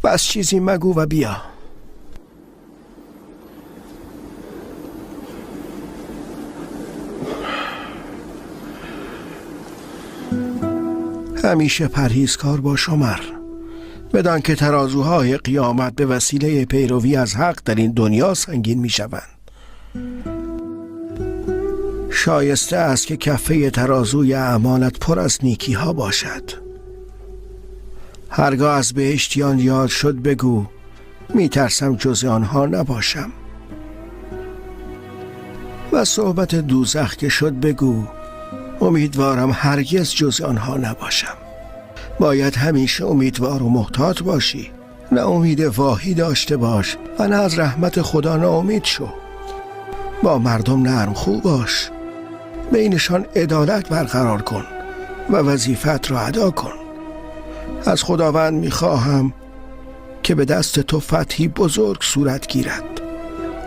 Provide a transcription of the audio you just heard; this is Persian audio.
بس چیزی مگو و بیا. همیشه پرهیزکار باش عمر، بدان که ترازوهای قیامت به وسیله پیروی از حق در این دنیا سنگین می شوند. شایسته است که کفه ترازوی اعمالت پر از نیکی ها باشد. هرگاه از بهشتیان یاد شد بگو می ترسم جز آنها نباشم، و صحبت دوزخ که شد بگو امیدوارم هرگز جز آنها نباشم. باید همیشه امیدوار و محتاط باشی، نه امید واهی داشته باش و نه از رحمت خدا ناامید شو. با مردم نرم خو باش، بینشان عدالت برقرار کن و وظیفت را ادا کن. از خداوند میخواهم که به دست تو فتحی بزرگ صورت گیرد.